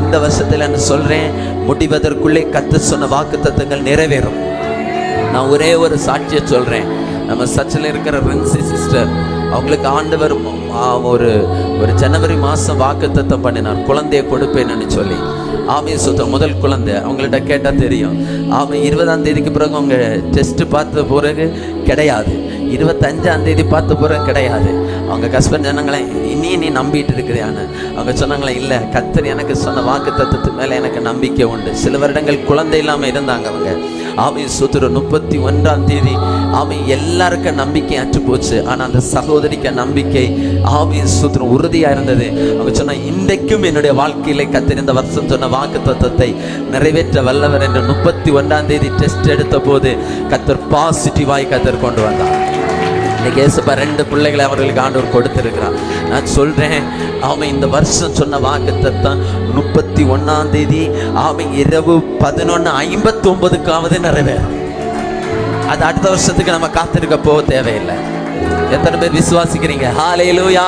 இந்த வருஷத்துல நான் சொல்றேன், முடிவதற்குள்ளே கர்த்தர் சொன்ன வாக்குத்தத்தங்கள் நிறைவேறும். நான் ஒரே ஒரு சாட்சியை சொல்றேன். நம்ம சர்ச்சில் இருக்கிற ரென்சி சிஸ்டர், அவங்களுக்கு ஆண்டவர் ஒரு ஜனவரி மாதம் வாக்குத்தத்தம் பண்ணினார், குழந்தையை கொடுப்பேன்னு சொல்லி. ஆமீன் சுத்தம். முதல் குழந்தை அவங்கள்ட்ட கேட்டால் தெரியும். ஆமாம், 20ஆம் தேதிக்கு பிறகு அவங்க டெஸ்ட்டு பார்த்த பிறகு கிடையாது, 25ஆம் தேதி பார்த்த பிறகு கிடையாது. அவங்க ஹஸ்பண்ட் சொன்னாங்களே, நீ நம்பிட்டு இருக்கிறியான்னு. அவங்க சொன்னாங்களே, இல்லை, கர்த்தர் எனக்கு சொன்ன வாக்குத்தத்தத்துக்கு மேலே எனக்கு நம்பிக்கை உண்டு. சில வருடங்கள் குழந்தை இல்லாமல் இருந்தாங்க அவங்க. ஆமீன் சுத்திரம். 31ஆம் தேதி ஆமீன் எல்லாருக்கும் நம்பிக்கை அற்று போச்சு. ஆனால் அந்த சகோதரிக்கு நம்பிக்கை ஆமீன் சுத்திரம் உறுதியாக இருந்தது. அவங்க சொன்னா, இன்றைக்கும் என்னுடைய வாழ்க்கையில கர்த்தர் இந்த வருஷம் சொன்ன வாக்குத்தத்தத்தை நிறைவேற்ற வல்லவர் என்று 31ஆம் தேதி டெஸ்ட் எடுத்த போது கர்த்தர் பாசிட்டிவாய் கர்த்தர் கொண்டு வந்தார். இன்னைக்கு ஏசப்பா 2 பிள்ளைகளை அவர்களுக்கு ஆண்டவர் கொடுத்திருக்கிறார். நான் சொல்றேன், அவன் இந்த வருஷம் சொன்ன வாக்குத்தத்தம் 31ஆம் தேதி அவன் இரவு 11:59க்காவது நிறைவேறும். அது அடுத்த வருஷத்துக்கு நம்ம காத்திருக்க போக தேவையில்லை. எத்தனை பேர் விசுவாசிக்கிறீங்க? ஹல்லேலூயா.